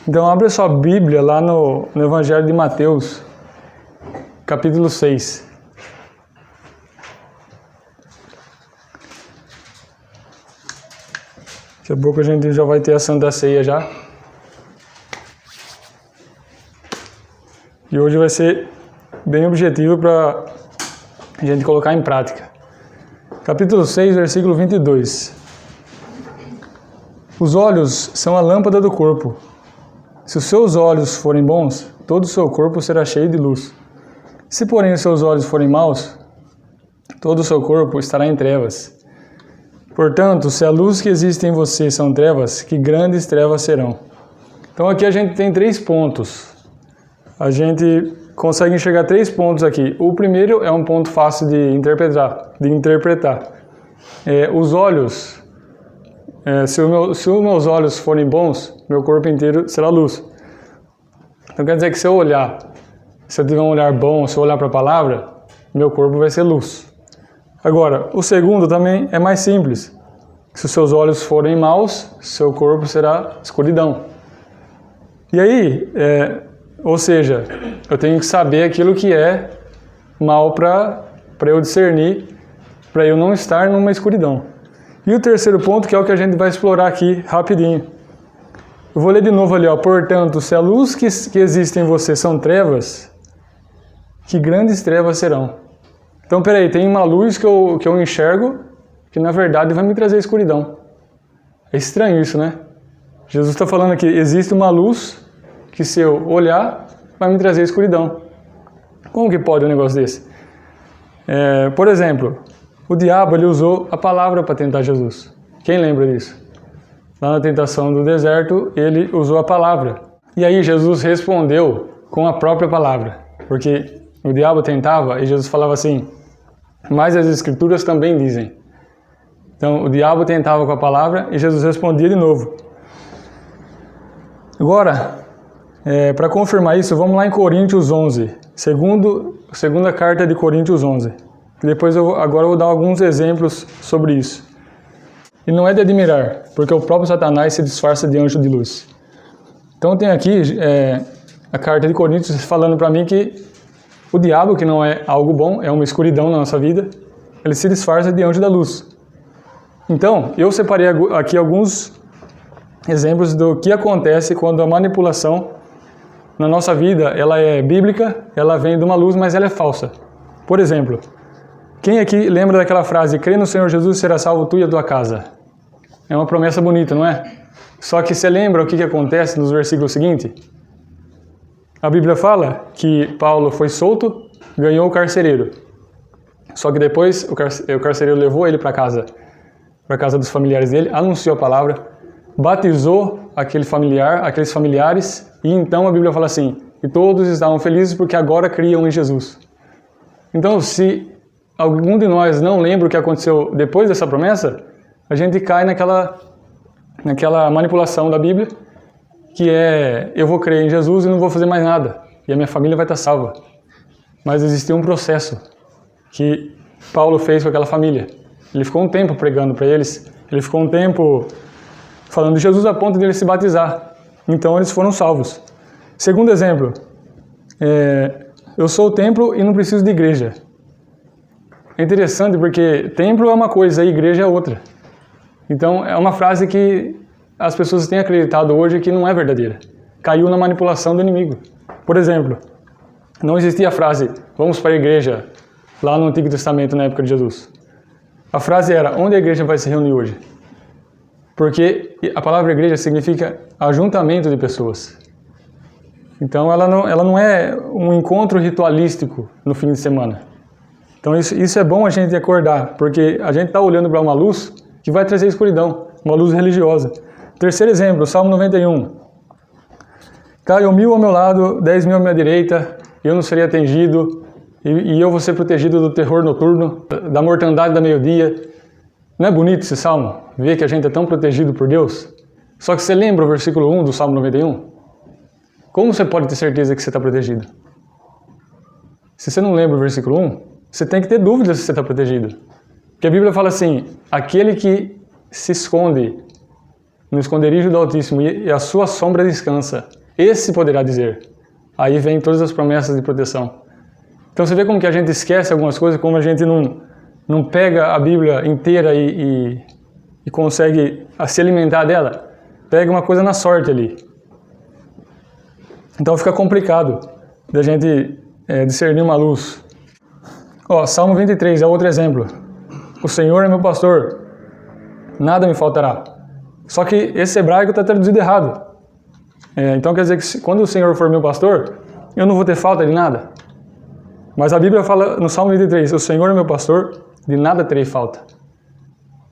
Então abre a sua Bíblia lá no Evangelho de Mateus, capítulo 6. Daqui a pouco a gente já vai ter a Santa Ceia já. E hoje vai ser bem objetivo para a gente colocar em prática. Capítulo 6, versículo 22. Os olhos são a lâmpada do corpo. Se os seus olhos forem bons, todo o seu corpo será cheio de luz. Se, porém, os seus olhos forem maus, todo o seu corpo estará em trevas. Portanto, se a luz que existe em você são trevas, que grandes trevas serão. Então aqui a gente tem 3 pontos. A gente consegue enxergar 3 pontos aqui. O primeiro é um ponto fácil de interpretar. Os olhos, se os meus olhos forem bons, meu corpo inteiro será luz. Então quer dizer que se eu tiver um olhar bom, se eu olhar para a palavra, meu corpo vai ser luz. Agora, o segundo também é mais simples. Se os seus olhos forem maus, seu corpo será escuridão. E aí, ou seja, eu tenho que saber aquilo que é mal para eu discernir, para eu não estar numa escuridão. E o terceiro ponto, que é o que a gente vai explorar aqui rapidinho. Eu vou ler de novo ali, ó. Portanto, se a luz que existe em você são trevas, que grandes trevas serão. Então, peraí, tem uma luz que eu enxergo, que na verdade vai me trazer escuridão. É estranho isso, né? Jesus está falando aqui, existe uma luz que se eu olhar, vai me trazer escuridão. Como que pode um negócio desse? Por exemplo, o diabo ele usou a palavra para tentar Jesus. Quem lembra disso? Lá na tentação do deserto, ele usou a palavra. E aí Jesus respondeu com a própria palavra. Porque o diabo tentava e Jesus falava assim, mas as escrituras também dizem. Então o diabo tentava com a palavra e Jesus respondia de novo. Agora, para confirmar isso, vamos lá em Coríntios 11. Segunda carta de Coríntios 11. Depois agora eu vou dar alguns exemplos sobre isso. E não é de admirar, porque o próprio Satanás se disfarça de anjo de luz. Então tem aqui a carta de Coríntios falando para mim que o diabo, que não é algo bom, é uma escuridão na nossa vida, ele se disfarça de anjo da luz. Então, eu separei aqui alguns exemplos do que acontece quando a manipulação na nossa vida, ela é bíblica, ela vem de uma luz, mas ela é falsa. Por exemplo, quem aqui lembra daquela frase, crê no Senhor Jesus e será salvo tu e a tua casa? É uma promessa bonita, não é? Só que você lembra o que acontece nos versículos seguintes? A Bíblia fala que Paulo foi solto, ganhou o carcereiro. Só que depois o carcereiro levou ele para casa dos familiares dele, anunciou a palavra, batizou aqueles familiares, e então a Bíblia fala assim, e todos estavam felizes porque agora criam em Jesus. Então, se algum de nós não lembra o que aconteceu depois dessa promessa, a gente cai naquela manipulação da Bíblia, que é, eu vou crer em Jesus e não vou fazer mais nada, e a minha família vai estar salva. Mas existia um processo que Paulo fez com aquela família. Ele ficou um tempo pregando para eles, ele ficou um tempo falando de Jesus a ponto de eles se batizar. Então eles foram salvos. Segundo exemplo, eu sou o templo e não preciso de igreja. É interessante porque templo é uma coisa e igreja é outra. Então é uma frase que as pessoas têm acreditado hoje que não é verdadeira. Caiu na manipulação do inimigo. Por exemplo, não existia a frase, vamos para a igreja, lá no Antigo Testamento, na época de Jesus. A frase era, onde a igreja vai se reunir hoje? Porque a palavra igreja significa ajuntamento de pessoas. Então ela não é um encontro ritualístico no fim de semana. Então isso é bom a gente acordar, porque a gente está olhando para uma luz que vai trazer escuridão, uma luz religiosa. Terceiro exemplo, Salmo 91. Caiam 1000 ao meu lado, 10.000 à minha direita, eu não serei atingido, e eu vou ser protegido do terror noturno, da mortandade da meio-dia. Não é bonito esse salmo? Ver que a gente é tão protegido por Deus? Só que você lembra o versículo 1 do Salmo 91? Como você pode ter certeza que você está protegido? Se você não lembra o versículo 1, você tem que ter dúvida se você está protegido. Porque a Bíblia fala assim, aquele que se esconde no esconderijo do Altíssimo e a sua sombra descansa, esse poderá dizer. Aí vem todas as promessas de proteção. Então você vê como que a gente esquece algumas coisas, como a gente não pega a Bíblia inteira e consegue se alimentar dela. Pega uma coisa na sorte ali. Então fica complicado da gente discernir uma luz. Salmo 23 é outro exemplo. O Senhor é meu pastor, nada me faltará. Só que esse hebraico está traduzido errado. Então quer dizer que quando o Senhor for meu pastor, eu não vou ter falta de nada. Mas a Bíblia fala no Salmo 23, o Senhor é meu pastor, de nada terei falta.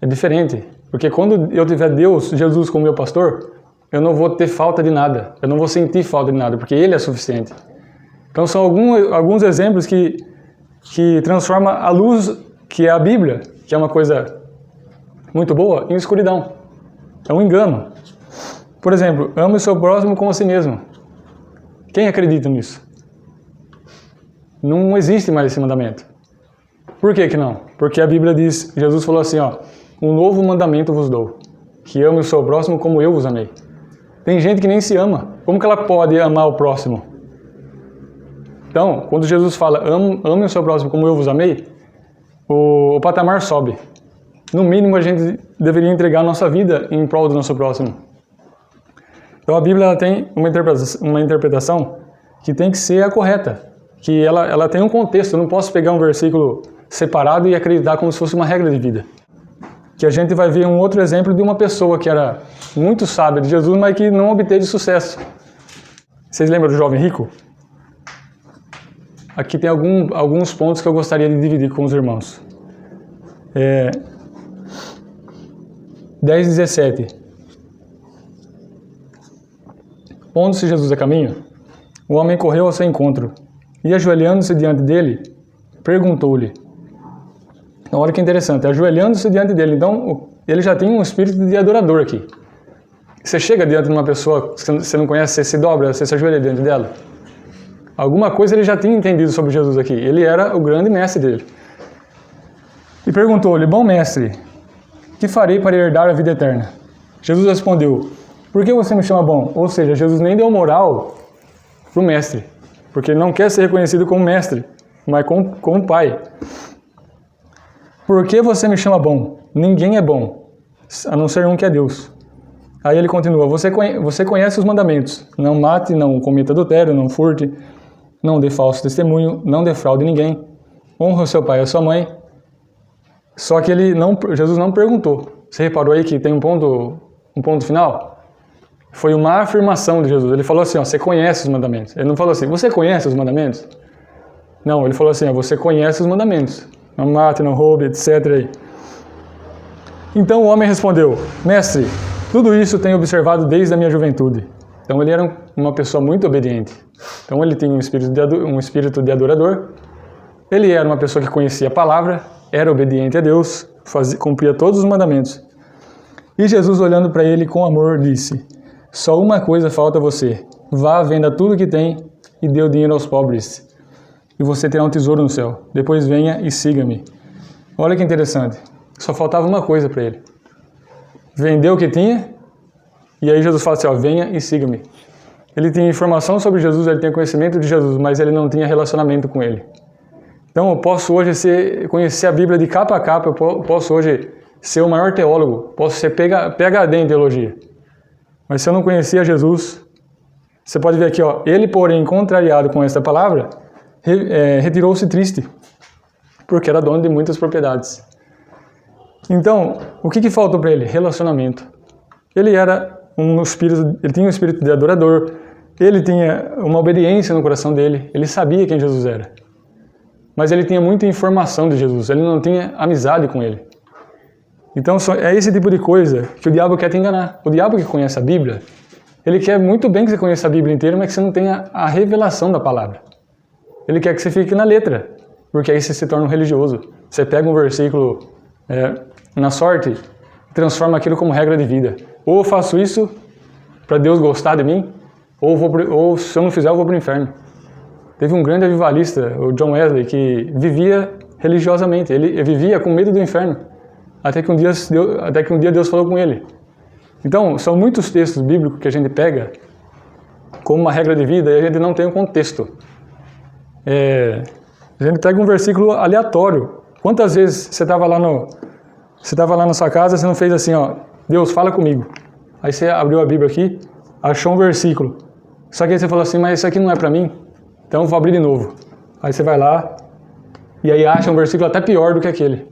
É diferente, porque quando eu tiver Deus, Jesus como meu pastor, eu não vou ter falta de nada, eu não vou sentir falta de nada, porque Ele é suficiente. Então são alguns exemplos que transformam a luz, que é a Bíblia, que é uma coisa muito boa, em escuridão. É um engano. Por exemplo, ame o seu próximo como a si mesmo. Quem acredita nisso? Não existe mais esse mandamento. Por que não? Porque a Bíblia diz, Jesus falou assim, um novo mandamento vos dou, que ame o seu próximo como eu vos amei. Tem gente que nem se ama. Como que ela pode amar o próximo? Então, quando Jesus fala, ame o seu próximo como eu vos amei, o patamar sobe. No mínimo, a gente deveria entregar a nossa vida em prol do nosso próximo. Então, a Bíblia ela tem uma interpretação que tem que ser a correta. Que ela tem um contexto. Eu não posso pegar um versículo separado e acreditar como se fosse uma regra de vida. Que a gente vai ver um outro exemplo de uma pessoa que era muito sábia de Jesus, mas que não obteve sucesso. Vocês lembram do jovem rico? Aqui tem alguns pontos que eu gostaria de dividir com os irmãos. 10:17. Pondo-se Jesus a caminho, o homem correu ao seu encontro e, ajoelhando-se diante dele, perguntou-lhe. Então, olha que interessante, ajoelhando-se diante dele. Então, ele já tem um espírito de adorador aqui. Você chega diante de uma pessoa que você não conhece, você se dobra, você se ajoelha diante dela. Alguma coisa ele já tinha entendido sobre Jesus aqui. Ele era o grande mestre dele. E perguntou-lhe, bom mestre, que farei para herdar a vida eterna? Jesus respondeu, por que você me chama bom? Ou seja, Jesus nem deu moral para o mestre, porque ele não quer ser reconhecido como mestre, mas como pai. Por que você me chama bom? Ninguém é bom, a não ser um que é Deus. Aí ele continua, você conhece os mandamentos, não mate, não cometa adultério, não furte, não dê falso testemunho, não defraude ninguém, honra o seu pai e a sua mãe. Só que Jesus não perguntou. Você reparou aí que tem um ponto final? Foi uma afirmação de Jesus. Ele falou assim, você conhece os mandamentos. Ele não falou assim, você conhece os mandamentos? Não, ele falou assim, você conhece os mandamentos. Não mate, não roube, etc. Então o homem respondeu, mestre, tudo isso tenho observado desde a minha juventude. Então ele era uma pessoa muito obediente. Então ele tinha um espírito de adorador. Ele era uma pessoa que conhecia a palavra, era obediente a Deus, cumpria todos os mandamentos. E Jesus, olhando para ele com amor, disse, só uma coisa falta a você. Vá, venda tudo que tem e dê o dinheiro aos pobres. E você terá um tesouro no céu. Depois venha e siga-me. Olha que interessante. Só faltava uma coisa para ele. Vendeu o que tinha. E aí Jesus fala assim, venha e siga-me. Ele tinha informação sobre Jesus, ele tinha conhecimento de Jesus, mas ele não tinha relacionamento com ele. Então eu posso hoje conhecer a Bíblia de capa a capa, eu posso hoje ser o maior teólogo, posso ser PhD em teologia. Mas se eu não conhecia Jesus, você pode ver aqui, ele porém, contrariado com esta palavra, retirou-se triste, porque era dono de muitas propriedades. Então, o que faltou para ele? Relacionamento. Ele tinha um espírito de adorador, ele tinha uma obediência no coração dele, ele sabia quem Jesus era. Mas ele tinha muita informação de Jesus, ele não tinha amizade com ele. Então é esse tipo de coisa que o diabo quer te enganar. O diabo que conhece a Bíblia, ele quer muito bem que você conheça a Bíblia inteira, mas que você não tenha a revelação da palavra. Ele quer que você fique na letra, porque aí você se torna um religioso. Você pega um versículo na sorte e transforma aquilo como regra de vida. Ou eu faço isso para Deus gostar de mim, ou se eu não fizer eu vou para o inferno. Teve um grande avivalista, o John Wesley, que vivia religiosamente, ele vivia com medo do inferno, até que um dia Deus falou com ele. Então, são muitos textos bíblicos que a gente pega como uma regra de vida e a gente não tem um contexto. A gente pega um versículo aleatório. Quantas vezes você estava lá na sua casa, você não fez assim, ó, Deus, fala comigo. Aí você abriu a Bíblia aqui, achou um versículo. Só que aí você falou assim, mas isso aqui não é para mim, então eu vou abrir de novo. Aí você vai lá e aí acha um versículo até pior do que aquele.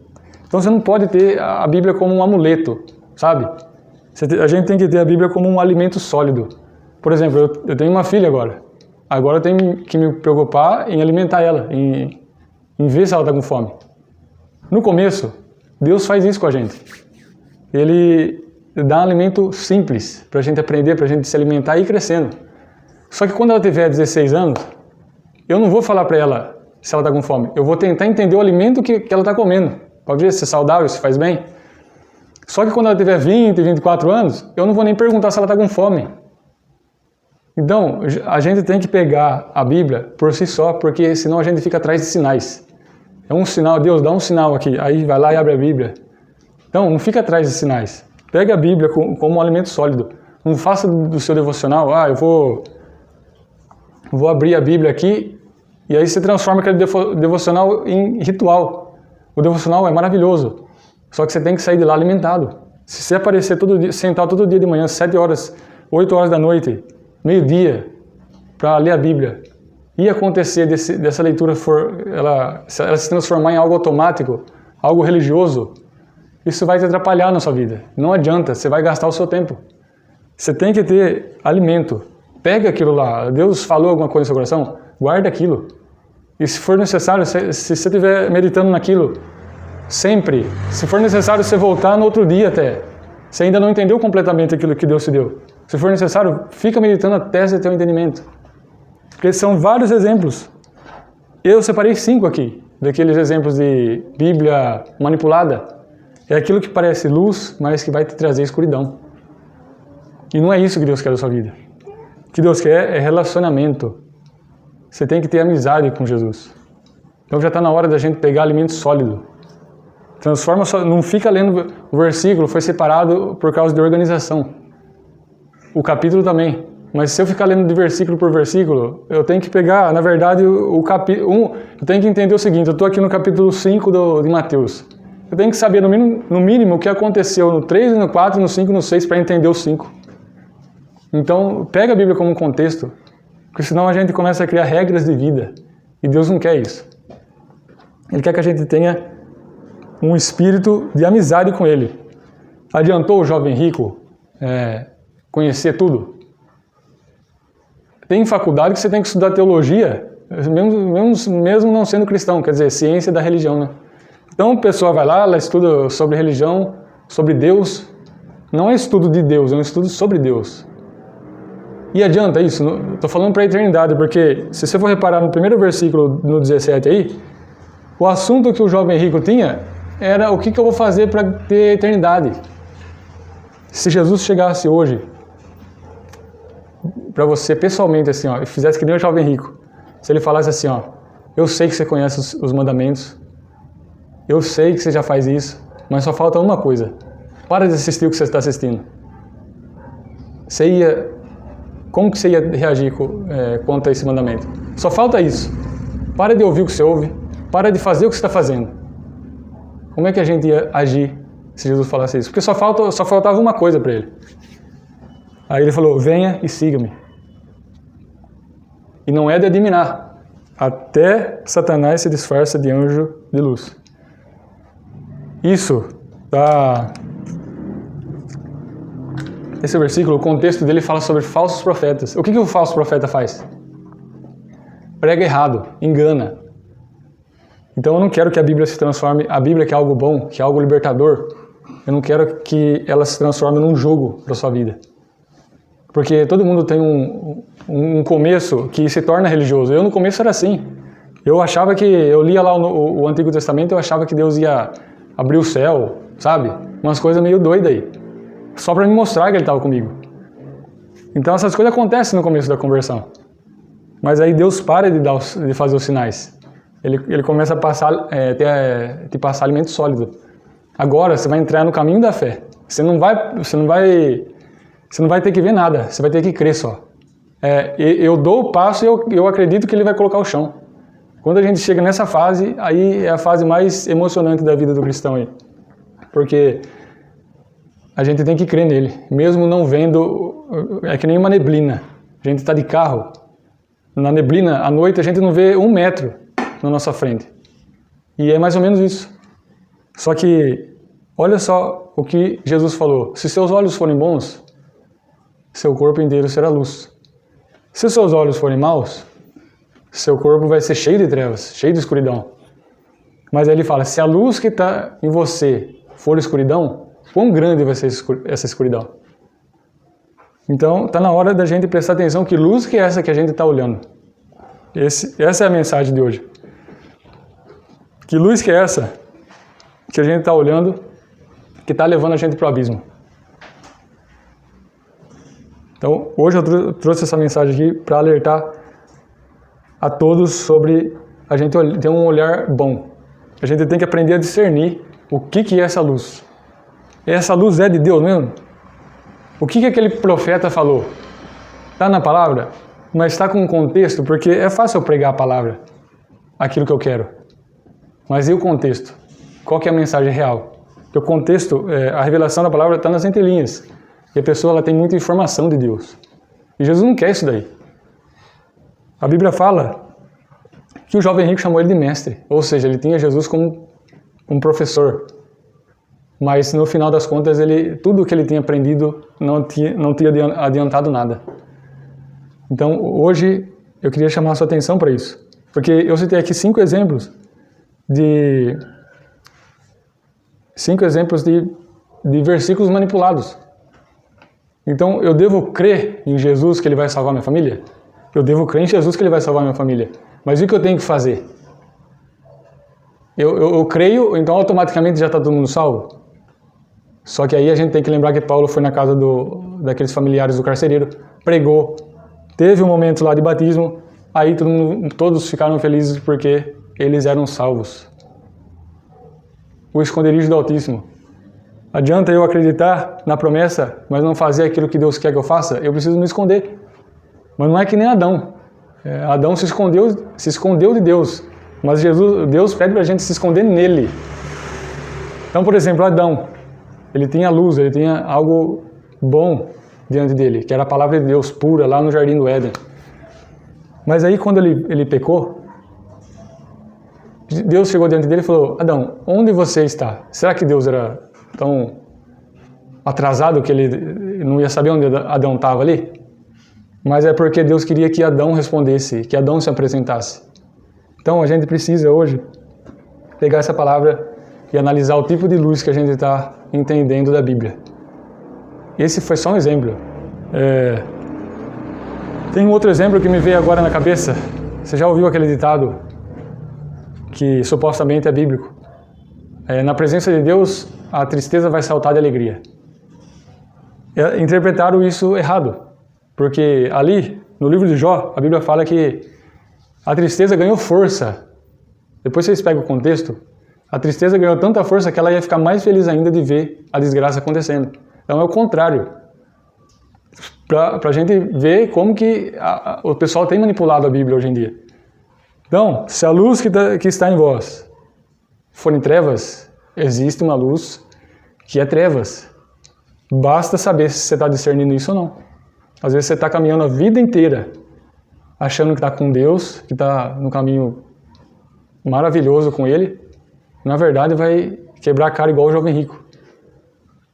Então você não pode ter a Bíblia como um amuleto, sabe? A gente tem que ter a Bíblia como um alimento sólido. Por exemplo, eu tenho uma filha agora. Agora eu tenho que me preocupar em alimentar ela, em ver se ela está com fome. No começo, Deus faz isso com a gente. Ele dá um alimento simples para a gente aprender, para a gente se alimentar e ir crescendo. Só que quando ela tiver 16 anos, eu não vou falar para ela se ela está com fome. Eu vou tentar entender o alimento que ela está comendo, para ver se é saudável, se faz bem. Só que quando ela tiver 20, 24 anos, eu não vou nem perguntar se ela está com fome. Então, a gente tem que pegar a Bíblia por si só, porque senão a gente fica atrás de sinais. É um sinal, Deus dá um sinal aqui, aí vai lá e abre a Bíblia. Então, não fica atrás de sinais. Pega a Bíblia como um alimento sólido. Não faça do seu devocional, eu vou abrir a Bíblia aqui, e aí você transforma aquele devocional em ritual. O devocional é maravilhoso, só que você tem que sair de lá alimentado. Se você aparecer todo dia, sentar todo dia de manhã, 7 horas, 8 horas da noite, meio-dia, para ler a Bíblia, e acontecer dessa leitura ela se transformar em algo automático, algo religioso, isso vai te atrapalhar na sua vida. Não adianta, você vai gastar o seu tempo. Você tem que ter alimento. Pega aquilo lá, Deus falou alguma coisa no seu coração, guarda aquilo. E se for necessário, se você estiver meditando naquilo, sempre, se for necessário você voltar no outro dia até, você ainda não entendeu completamente aquilo que Deus te deu. Se for necessário, fica meditando até você ter um entendimento. Porque são vários exemplos. Eu separei 5 aqui, daqueles exemplos de Bíblia manipulada. É aquilo que parece luz, mas que vai te trazer escuridão. E não é isso que Deus quer da sua vida. O que Deus quer é relacionamento. Você tem que ter amizade com Jesus. Então já está na hora da gente pegar alimento sólido. Transforma, não fica lendo o versículo, foi separado por causa de organização. O capítulo também. Mas se eu ficar lendo de versículo por versículo, eu tenho que pegar, na verdade, eu tenho que entender o seguinte, eu estou aqui no capítulo 5 de Mateus. Eu tenho que saber, no mínimo, o que aconteceu no 3, no 4, no 5 e no 6 para entender o 5. Então, pega a Bíblia como um contexto, porque senão a gente começa a criar regras de vida. E Deus não quer isso. Ele quer que a gente tenha um espírito de amizade com Ele. Adiantou o jovem rico conhecer tudo? Tem faculdade que você tem que estudar teologia, mesmo não sendo cristão, quer dizer, ciência da religião, né? Então a pessoa vai lá, ela estuda sobre religião, sobre Deus. Não é estudo de Deus, é um estudo sobre Deus. E adianta isso? Estou falando para a eternidade, porque se você for reparar no primeiro versículo, no 17 aí, o assunto que o jovem rico tinha era o que eu vou fazer para ter eternidade. Se Jesus chegasse hoje para você pessoalmente assim, e fizesse que nem o jovem rico, se ele falasse assim, eu sei que você conhece os mandamentos, eu sei que você já faz isso, mas só falta uma coisa. Para de assistir o que você está assistindo. Como que você ia reagir contra esse mandamento? Só falta isso. Para de ouvir o que você ouve, para de fazer o que você está fazendo. Como é que a gente ia agir se Jesus falasse isso? Porque só faltava uma coisa para ele. Aí ele falou, venha e siga-me. E não é de admirar, até Satanás se disfarça de anjo de luz. Isso, esse versículo, o contexto dele fala sobre falsos profetas. O que o falso profeta faz? Prega errado, engana. Então eu não quero que a Bíblia se transforme, a Bíblia que é algo bom, que é algo libertador, eu não quero que ela se transforme num jogo para a sua vida. Porque todo mundo tem um começo que se torna religioso. Eu no começo era assim. Eu achava que, eu lia lá o Antigo Testamento, eu achava que Deus ia abrir o céu, sabe? Umas coisas meio doidas aí. Só para me mostrar que Ele estava comigo. Então essas coisas acontecem no começo da conversão. Mas aí Deus para de fazer os sinais. Ele começa a te passar alimento sólido. Agora você vai entrar no caminho da fé. Você não vai Você não vai ter que ver nada, você vai ter que crer só. Eu dou o passo e eu acredito que ele vai colocar o chão. Quando a gente chega nessa fase, aí é a fase mais emocionante da vida do cristão aí. Porque a gente tem que crer nele, mesmo não vendo, é que nem uma neblina. A gente está de carro, na neblina, à noite a gente não vê 1 metro na nossa frente. E é mais ou menos isso. Só que, olha só o que Jesus falou. Se seus olhos forem bons, seu corpo inteiro será luz. Se seus olhos forem maus, seu corpo vai ser cheio de trevas, cheio de escuridão. Mas aí ele fala, se a luz que está em você for escuridão, quão grande vai ser essa escuridão? Então, está na hora da gente prestar atenção que luz que é essa que a gente está olhando. Essa é a mensagem de hoje. Que luz que é essa que a gente está olhando, que está levando a gente para o abismo? Então, hoje eu trouxe essa mensagem aqui para alertar a todos sobre a gente ter um olhar bom. A gente tem que aprender a discernir o que é essa luz. Essa luz é de Deus mesmo? O que aquele profeta falou? Está na palavra, mas está com um contexto, porque é fácil eu pregar a palavra, aquilo que eu quero. Mas e o contexto? Qual que é a mensagem real? Porque o contexto, a revelação da palavra está nas entrelinhas. E a pessoa ela tem muita informação de Deus. E Jesus não quer isso daí. A Bíblia fala que o jovem rico chamou ele de mestre. Ou seja, ele tinha Jesus como um professor. Mas no final das contas, tudo que ele tinha aprendido não tinha adiantado nada. Então, hoje, eu queria chamar a sua atenção para isso. Porque eu citei aqui 5 exemplos de versículos manipulados. Então, eu devo crer em Jesus que ele vai salvar minha família? Eu devo crer em Jesus que ele vai salvar minha família. Mas o que eu tenho que fazer? Eu creio, então automaticamente já está todo mundo salvo? Só que aí a gente tem que lembrar que Paulo foi na casa daqueles familiares do carcereiro, pregou, teve um momento lá de batismo, aí todos ficaram felizes porque eles eram salvos. O esconderijo do Altíssimo. Adianta eu acreditar na promessa, mas não fazer aquilo que Deus quer que eu faça? Eu preciso me esconder. Mas não é que nem Adão. Adão se escondeu de Deus. Mas Deus pede para a gente se esconder nele. Então, por exemplo, Adão, ele tinha luz, ele tinha algo bom diante dele, que era a palavra de Deus pura, lá no Jardim do Éden. Mas aí, quando ele pecou, Deus chegou diante dele e falou, Adão, onde você está? Será que Deus era tão atrasado que ele não ia saber onde Adão estava ali? Mas é porque Deus queria que Adão respondesse, que Adão se apresentasse. Então a gente precisa hoje pegar essa palavra e analisar o tipo de luz que a gente está entendendo da Bíblia. Esse foi só um exemplo. Tem um outro exemplo que me veio agora na cabeça. Você já ouviu aquele ditado que supostamente é bíblico? Na presença de Deus, a tristeza vai saltar de alegria. Interpretaram isso errado, porque ali, no livro de Jó, a Bíblia fala que a tristeza ganhou força. Depois vocês pegam o contexto, a tristeza ganhou tanta força que ela ia ficar mais feliz ainda de ver a desgraça acontecendo. Então é o contrário. Para a gente ver como que o pessoal tem manipulado a Bíblia hoje em dia. Então, se a luz que está em vós for em trevas, existe uma luz que é trevas. Basta saber se você está discernindo isso ou não. Às vezes você está caminhando a vida inteira achando que está com Deus, que está no caminho maravilhoso com Ele. Na verdade vai quebrar a cara igual o jovem rico.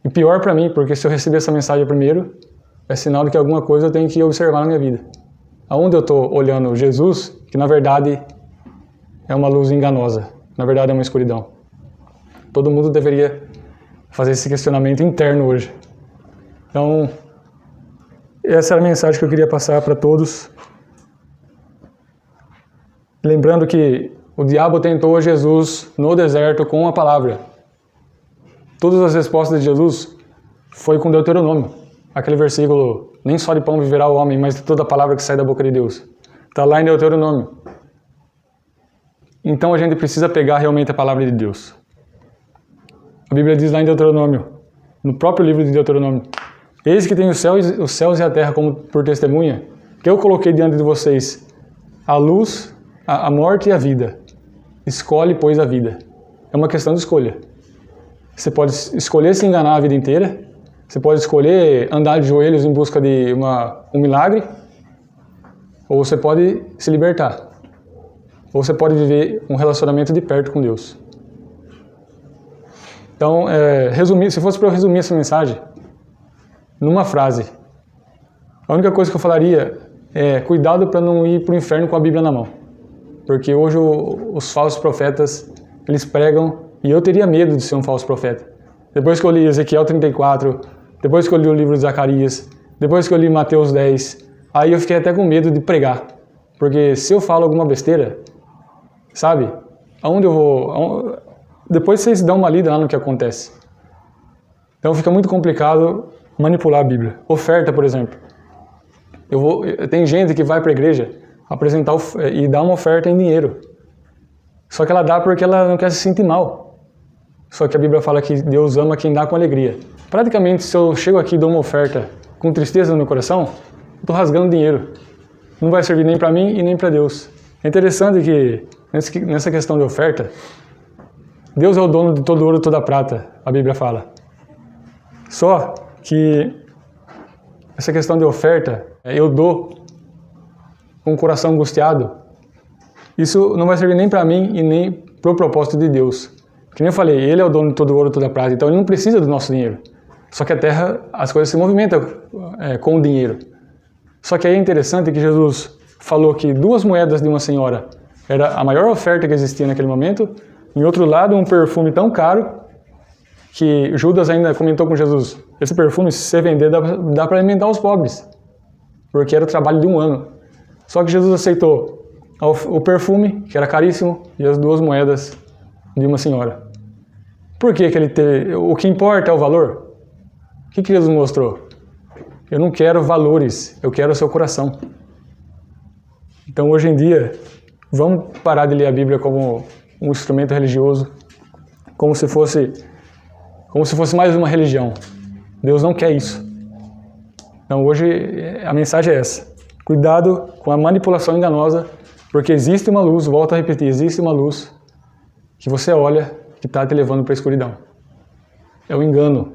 E pior para mim, porque se eu receber essa mensagem primeiro, é sinal de que alguma coisa eu tenho que observar na minha vida. Aonde eu estou olhando Jesus, que na verdade é uma luz enganosa, na verdade é uma escuridão. Todo mundo deveria fazer esse questionamento interno hoje. Então, essa era a mensagem que eu queria passar para todos. Lembrando que o diabo tentou Jesus no deserto com a palavra. Todas as respostas de Jesus foi com Deuteronômio. Aquele versículo, nem só de pão viverá o homem, mas de toda a palavra que sai da boca de Deus. Está lá em Deuteronômio. Então a gente precisa pegar realmente a palavra de Deus. A Bíblia diz lá em Deuteronômio, no próprio livro de Deuteronômio, Eis que tenho os céus e a terra como por testemunha, que eu coloquei diante de vocês a luz, a morte e a vida. Escolhe, pois, a vida. É uma questão de escolha. Você pode escolher se enganar a vida inteira, você pode escolher andar de joelhos em busca de um milagre, ou você pode se libertar. Ou você pode viver um relacionamento de perto com Deus. Então, se fosse para eu resumir essa mensagem numa frase, a única coisa que eu falaria é cuidado para não ir para o inferno com a Bíblia na mão. Porque hoje os falsos profetas, eles pregam, e eu teria medo de ser um falso profeta. Depois que eu li Ezequiel 34, depois que eu li o livro de Zacarias, depois que eu li Mateus 10, aí eu fiquei até com medo de pregar. Porque se eu falo alguma besteira, sabe, aonde eu vou... Depois vocês dão uma lida lá no que acontece. Então fica muito complicado manipular a Bíblia. Oferta, por exemplo. Tem gente que vai para a igreja apresentar e dar uma oferta em dinheiro. Só que ela dá porque ela não quer se sentir mal. Só que a Bíblia fala que Deus ama quem dá com alegria. Praticamente, se eu chego aqui e dou uma oferta com tristeza no meu coração, eu estou rasgando dinheiro. Não vai servir nem para mim e nem para Deus. É interessante que, nessa questão de oferta, Deus é o dono de todo ouro e toda prata, a Bíblia fala. Só que essa questão de oferta, eu dou com o coração angustiado, isso não vai servir nem para mim e nem para o propósito de Deus. Que nem eu falei, Ele é o dono de todo ouro e toda prata, então Ele não precisa do nosso dinheiro. Só que a terra, as coisas se movimentam com o dinheiro. Só que aí é interessante que Jesus falou que 2 moedas de uma senhora era a maior oferta que existia naquele momento. Em outro lado, um perfume tão caro que Judas ainda comentou com Jesus, esse perfume, se você vender, dá para alimentar os pobres, porque era o trabalho de um ano. Só que Jesus aceitou o perfume, que era caríssimo, e as 2 moedas de uma senhora. Por que ele teve? O que importa é o valor? O que Jesus mostrou? Eu não quero valores, eu quero o seu coração. Então, hoje em dia, vamos parar de ler a Bíblia como um instrumento religioso, como se fosse mais uma religião. Deus não quer isso. Então, hoje, a mensagem é essa. Cuidado com a manipulação enganosa, porque existe uma luz, volto a repetir, existe uma luz que você olha que está te levando para a escuridão. É o engano.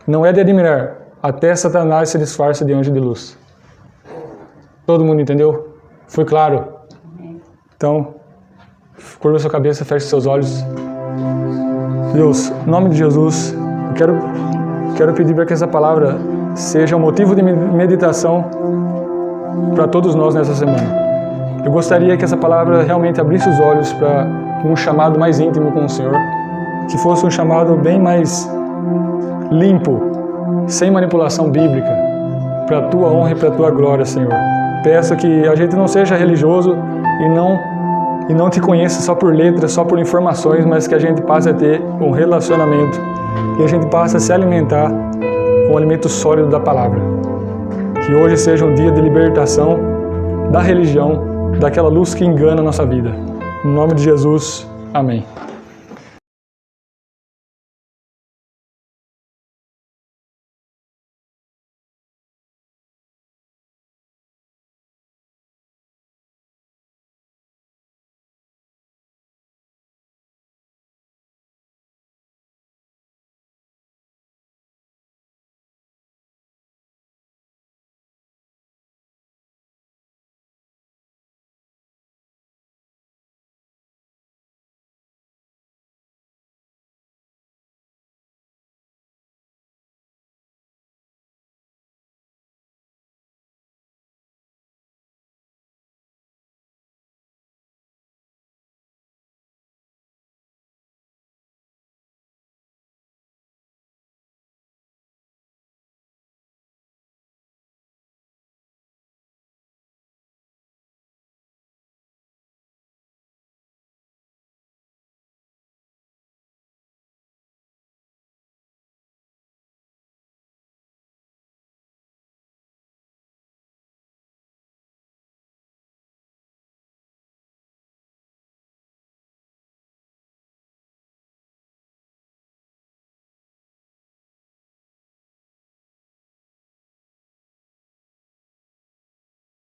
Não é de admirar, até Satanás se disfarça de anjo de luz. Todo mundo entendeu? Foi claro? Então, curva sua cabeça, feche seus olhos. Deus, em nome de Jesus, eu quero pedir para que essa palavra seja um motivo de meditação para todos nós nessa semana. Eu gostaria que essa palavra realmente abrisse os olhos para um chamado mais íntimo com o Senhor, que fosse um chamado bem mais limpo, sem manipulação bíblica, para a Tua honra e para a Tua glória, Senhor. Peço que a gente não seja religioso e não Te conheça só por letras, só por informações, mas que a gente passe a ter um relacionamento, que a gente passe a se alimentar com o alimento sólido da palavra. Que hoje seja um dia de libertação da religião, daquela luz que engana a nossa vida. Em nome de Jesus, amém.